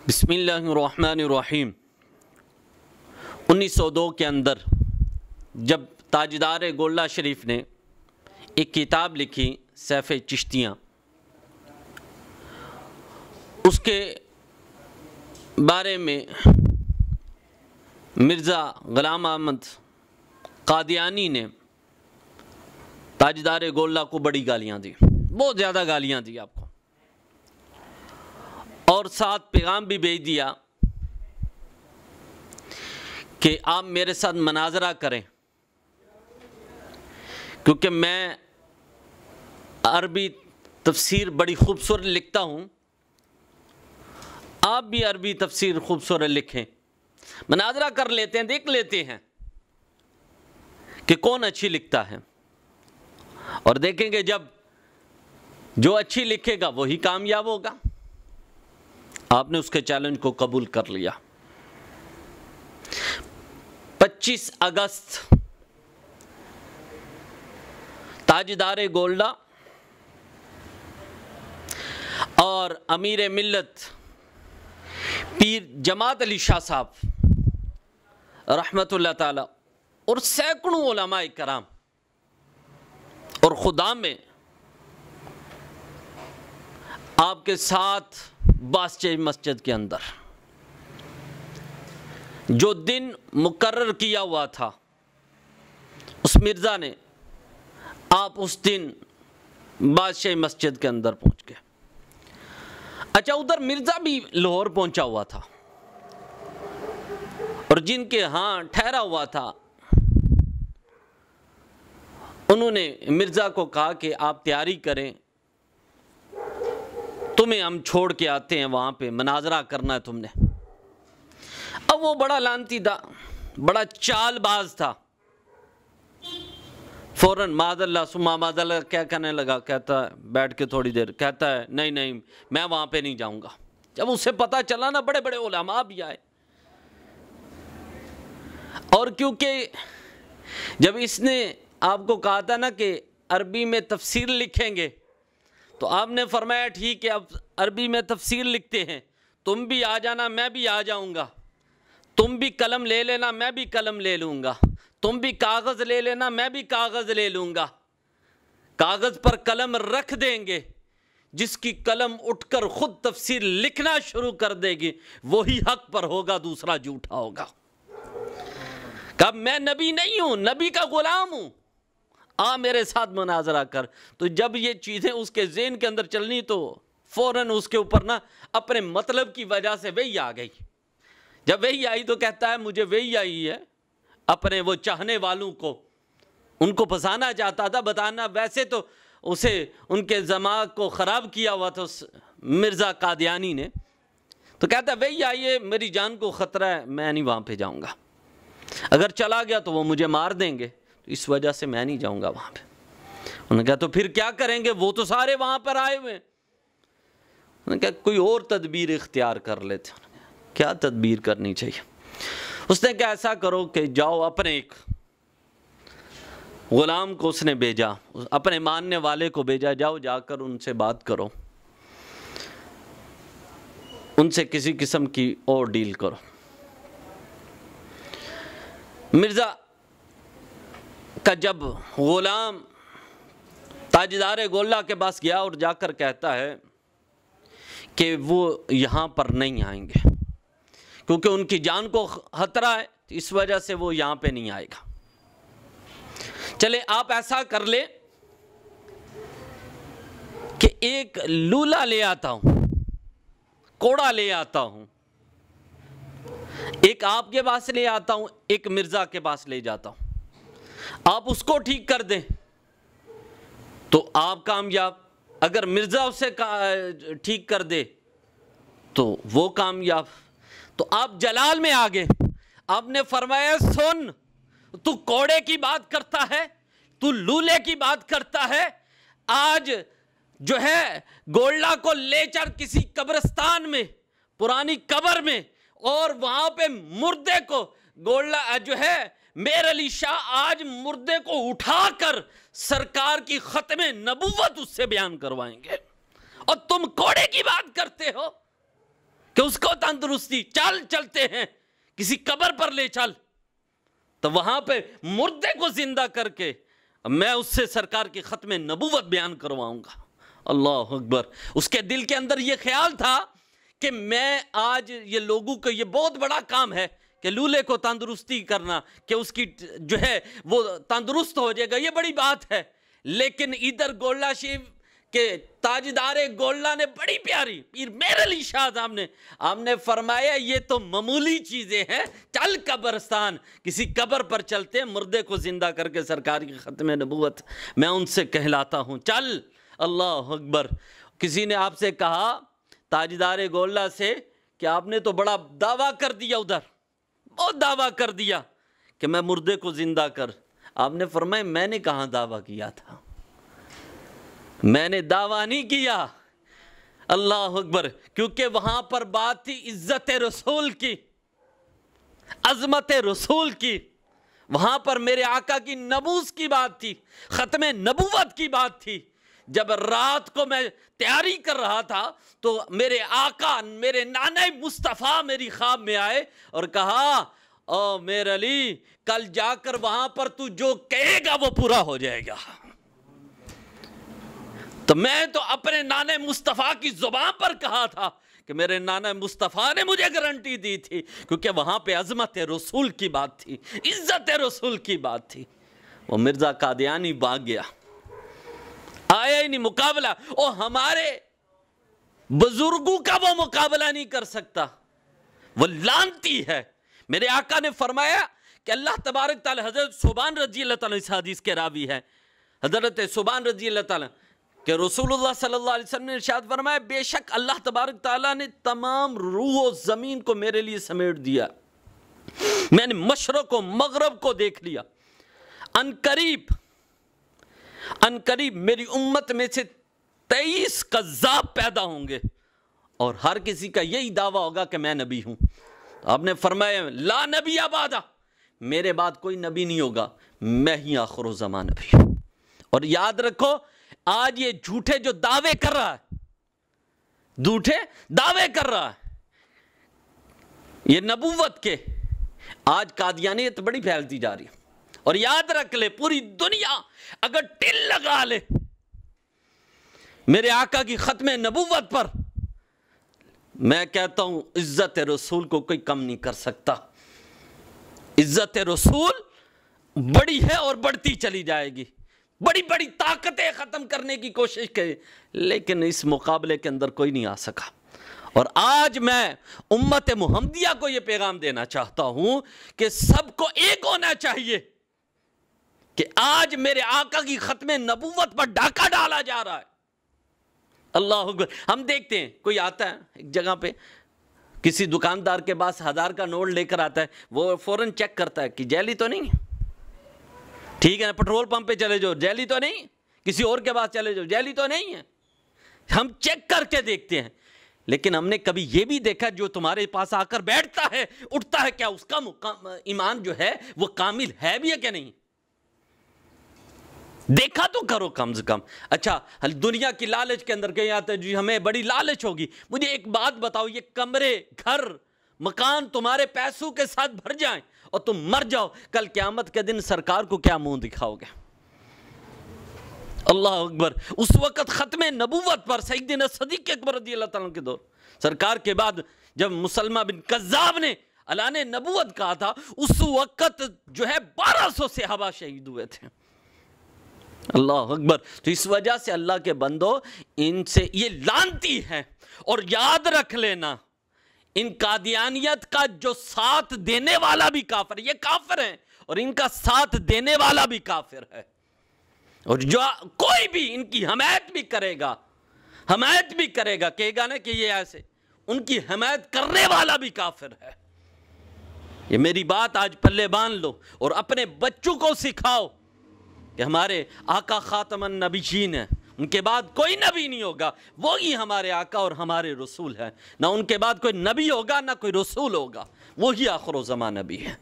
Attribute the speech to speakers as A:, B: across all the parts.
A: بسم اللہ الرحمن الرحیم 1902 کے اندر جب تاجدار گولڈا شریف نے ایک کتاب لکھی سیف چشتیاں، اس کے بارے میں مرزا غلام احمد قادیانی نے تاجدار گولڈا کو بڑی گالیاں دی، بہت زیادہ گالیاں دی آپ کو، اور ساتھ پیغام بھی بھیج دیا کہ آپ میرے ساتھ مناظرہ کریں، کیونکہ میں عربی تفسیر بڑی خوبصورت لکھتا ہوں، آپ بھی عربی تفسیر خوبصورت لکھیں، مناظرہ کر لیتے ہیں، دیکھ لیتے ہیں کہ کون اچھی لکھتا ہے، اور دیکھیں گے جب جو اچھی لکھے گا وہی کامیاب ہوگا۔ آپ نے اس کے چیلنج کو قبول کر لیا۔ 25 اگست تاجدار گولڈا اور امیر ملت پیر جماعت علی شاہ صاحب رحمت اللہ تعالی اور سینکڑوں علماء کرام اور خدا میں آپ کے ساتھ باسچہ مسجد کے اندر جو دن مقرر کیا ہوا تھا، اس مرزا نے آپ اس دن بادشاہ مسجد کے اندر پہنچ گئے۔ اچھا، ادھر مرزا بھی لاہور پہنچا ہوا تھا، اور جن کے ہاں ٹھہرا ہوا تھا انہوں نے مرزا کو کہا کہ آپ تیاری کریں، تمہیں ہم چھوڑ کے آتے ہیں، وہاں پہ مناظرہ کرنا ہے تم نے۔ اب وہ بڑا لانتی تھا، بڑا چال باز تھا، فوراً معاذ اللہ سما معاذ اللہ کیا کہنے لگا، کہتا ہے بیٹھ کے تھوڑی دیر، کہتا ہے نہیں میں وہاں پہ نہیں جاؤں گا۔ جب اسے پتا چلا نا، بڑے بڑے علماء بھی آئے، اور کیونکہ جب اس نے آپ کو کہا تھا نا کہ عربی میں تفسیر لکھیں گے، تو آپ نے فرمایا ٹھیک ہے، اب عربی میں تفسیر لکھتے ہیں، تم بھی آ جانا، میں بھی آ جاؤں گا، تم بھی قلم لے لینا، میں بھی قلم لے لوں گا، تم بھی کاغذ لے لینا، میں بھی کاغذ لے لوں گا، کاغذ پر قلم رکھ دیں گے، جس کی قلم اٹھ کر خود تفسیر لکھنا شروع کر دے گی وہی حق پر ہوگا، دوسرا جھوٹا ہوگا۔ کہا میں نبی نہیں ہوں، نبی کا غلام ہوں، آ میرے ساتھ مناظرہ کر۔ تو جب یہ چیزیں اس کے ذہن کے اندر چلنی تو فوراً اس کے اوپر نا اپنے مطلب کی وجہ سے وہی آ گئی۔ جب وہی آئی تو کہتا ہے مجھے وہی آئی ہے، اپنے وہ چاہنے والوں کو ان کو پھنسانا چاہتا تھا، بتانا، ویسے تو اسے ان کے دماغ کو خراب کیا ہوا تھا مرزا قادیانی نے، تو کہتا ہے وہی آئی ہے، میری جان کو خطرہ ہے، میں نہیں وہاں پہ جاؤں گا، اگر چلا گیا تو وہ مجھے مار دیں گے، اس وجہ سے میں نہیں جاؤں گا وہاں پہ۔ انہوں نے کہا تو پھر کیا کریں گے، وہ تو سارے وہاں پر آئے ہوئے ہیں۔ انہوں نے کہا کوئی اور تدبیر اختیار کر لیتے۔ کیا تدبیر کرنی چاہیے؟ اس نے کہا ایسا کرو کہ جاؤ، اپنے ایک غلام کو اس نے بھیجا، اپنے ماننے والے کو بھیجا، جاؤ جا کر ان سے بات کرو، ان سے کسی قسم کی اور ڈیل کرو۔ مرزا کا جب غلام تاجدار گولڈا کے پاس گیا اور جا کر کہتا ہے کہ وہ یہاں پر نہیں آئیں گے، کیونکہ ان کی جان کو خطرہ ہے، اس وجہ سے وہ یہاں پہ نہیں آئے گا۔ چلے آپ ایسا کر لے کہ ایک لولا لے آتا ہوں، کوڑا لے آتا ہوں، ایک آپ کے پاس لے آتا ہوں، ایک مرزا کے پاس لے جاتا ہوں، آپ اس کو ٹھیک کر دیں تو آپ کامیاب، اگر مرزا اسے ٹھیک کر دے تو وہ کامیاب۔ تو آپ جلال میں آگے، آپ نے فرمایا سن، تو کوڑے کی بات کرتا ہے، تو لولے کی بات کرتا ہے، آج جو ہے گولڈا کو لے چل کسی قبرستان میں، پرانی قبر میں، اور وہاں پہ مردے کو گولڈا جو ہے میر علی شاہ آج مردے کو اٹھا کر سرکار کی ختم نبوت اس سے بیان کروائیں گے، اور تم کوڑے کی بات کرتے ہو۔ کہ اس کو تندرستی، چلتے ہیں کسی قبر پر لے چل، تو وہاں پہ مردے کو زندہ کر کے میں اس سے سرکار کی ختم نبوت بیان کرواؤں گا۔ اللہ اکبر۔ اس کے دل کے اندر یہ خیال تھا کہ میں آج یہ لوگوں کو یہ بہت بڑا کام ہے کہ لولے کو تندرستی کرنا، کہ اس کی جو ہے وہ تندرست ہو جائے گا، یہ بڑی بات ہے۔ لیکن ادھر گولڑا شریف کے تاجدار گولڑا نے بڑی پیاری پیر مہر علی شاہ صاحب نے آپ نے فرمایا یہ تو معمولی چیزیں ہیں، چل قبرستان، کسی قبر پر چلتے ہیں، مردے کو زندہ کر کے سرکار کی ختم نبوت میں ان سے کہلاتا ہوں، چل۔ اللہ اکبر۔ کسی نے آپ سے کہا تاجدار گولڑا سے کہ آپ نے تو بڑا دعویٰ کر دیا، ادھر بہت دعویٰ کر دیا کہ میں مردے کو زندہ کر۔ آپ نے فرمایا میں نے کہاں دعویٰ کیا تھا، میں نے دعویٰ نہیں کیا۔ اللہ اکبر۔ کیونکہ وہاں پر بات تھی عزت رسول کی، عظمت رسول کی، وہاں پر میرے آقا کی نبوت کی بات تھی، ختم نبوت کی بات تھی۔ جب رات کو میں تیاری کر رہا تھا تو میرے آقا، میرے نانا مصطفیٰ میری خواب میں آئے اور کہا او میر علی، کل جا کر وہاں پر تو جو کہے گا وہ پورا ہو جائے گا۔ تو میں تو اپنے نانا مصطفیٰ کی زبان پر کہا تھا کہ میرے نانا مصطفیٰ نے مجھے گارنٹی دی تھی، کیونکہ وہاں پہ عظمت رسول کی بات تھی، عزت رسول کی بات تھی۔ وہ مرزا قادیانی بھاگ گیا، آیا ہی نہیں مقابلہ، اور ہمارے بزرگوں کا وہ مقابلہ نہیں کر سکتا، وہ لعنتی ہے۔ میرے آقا نے فرمایا کہ اللہ تبارک تعالی، حضرت ثوبان رضی اللہ تعالیٰ اس حدیث کے راوی ہے، حضرت ثوبان رضی اللہ تعالیٰ، کہ رسول اللہ صلی اللہ علیہ وسلم نے ارشاد فرمایا بے شک اللہ تبارک تعالیٰ نے تمام روح و زمین کو میرے لیے سمیٹ دیا، میں نے مشرق و مغرب کو دیکھ لیا، ان قریب میری امت میں سے 23 کذاب پیدا ہوں گے اور ہر کسی کا یہی دعویٰ ہوگا کہ میں نبی ہوں۔ آپ نے فرمایا لا نبی بعد، میرے بعد کوئی نبی نہیں ہوگا، میں ہی آخر الزمان نبی ہوں۔ اور یاد رکھو آج یہ جھوٹے جو دعوے کر رہا ہے، جھوٹے دعوے کر رہا ہے یہ نبوت کے، آج قادیانیت بڑی پھیلتی جا رہی ہے۔ اور یاد رکھ لے پوری دنیا اگر ٹل لگا لے میرے آقا کی ختم نبوت پر، میں کہتا ہوں عزت رسول کو کوئی کم نہیں کر سکتا۔ عزت رسول بڑی ہے اور بڑھتی چلی جائے گی، بڑی بڑی طاقتیں ختم کرنے کی کوشش کرے، لیکن اس مقابلے کے اندر کوئی نہیں آ سکا۔ اور آج میں امت محمدیہ کو یہ پیغام دینا چاہتا ہوں کہ سب کو ایک ہونا چاہیے کہ آج میرے آقا کی ختم نبوت پر ڈاکہ ڈالا جا رہا ہے۔ اللہ اکبر۔ ہم دیکھتے ہیں کوئی آتا ہے ایک جگہ پہ، کسی دکاندار کے پاس 1000 کا نوٹ لے کر آتا ہے، وہ فوراً چیک کرتا ہے کہ جعلی تو نہیں ہے، ٹھیک ہے نا، پیٹرول پمپ پہ چلے جاؤ جعلی تو نہیں، کسی اور کے پاس چلے جاؤ جعلی تو نہیں ہے، ہم چیک کر کے دیکھتے ہیں۔ لیکن ہم نے کبھی یہ بھی دیکھا جو تمہارے پاس آ کر بیٹھتا ہے اٹھتا ہے، کیا اس کا ایمان جو ہے وہ کامل ہے بھی ہے کہ نہیں؟ دیکھا تو کرو کم سے کم۔ اچھا دنیا کی لالچ کے اندر کہیں آتا ہے جی ہمیں بڑی لالچ ہوگی، مجھے ایک بات بتاؤ، یہ کمرے، گھر، مکان تمہارے پیسوں کے ساتھ بھر جائیں اور تم مر جاؤ، کل قیامت کے دن سرکار کو کیا منہ دکھاؤ گے؟ اللہ اکبر۔ اس وقت ختم نبوت پر سیدنا صدیق اکبر رضی اللہ تعالیٰ کے دور سرکار کے بعد جب مسلمہ بن کذاب نے اعلان نبوت کہا تھا، اس وقت جو ہے 1200 صحابہ شہید ہوئے تھے۔ اللہ اکبر۔ تو اس وجہ سے اللہ کے بندو ان سے یہ لعنتی ہے، اور یاد رکھ لینا ان قادیانیت کا جو ساتھ دینے والا بھی کافر ہے، یہ کافر ہیں اور ان کا ساتھ دینے والا بھی کافر ہے، اور جو کوئی بھی ان کی حمایت بھی کرے گا کہے گا نا کہ یہ ایسے، ان کی حمایت کرنے والا بھی کافر ہے۔ یہ میری بات آج پلے باندھ لو اور اپنے بچوں کو سکھاؤ کہ ہمارے آقا خاتم النبیین ہیں، ان کے بعد کوئی نبی نہیں ہوگا، وہی ہمارے آقا اور ہمارے رسول ہیں، نہ ان کے بعد کوئی نبی ہوگا نہ کوئی رسول ہوگا، وہی آخر الزمان نبی ہے۔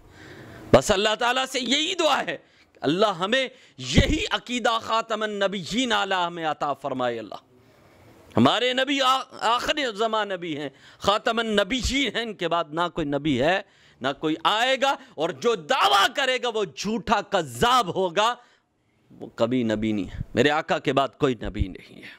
A: بس اللہ تعالیٰ سے یہی دعا ہے کہ اللہ ہمیں یہی عقیدہ خاتم النبیین علیہ ہمیں عطا فرمائے۔ اللہ ہمارے نبی آخری زمان نبی ہیں، خاتم النبیین ہیں، ان کے بعد نہ کوئی نبی ہے نہ کوئی آئے گا، اور جو دعویٰ کرے گا وہ جھوٹا کذاب ہوگا، وہ کبھی نبی نہیں ہے۔ میرے آقا کے بعد کوئی نبی نہیں ہے۔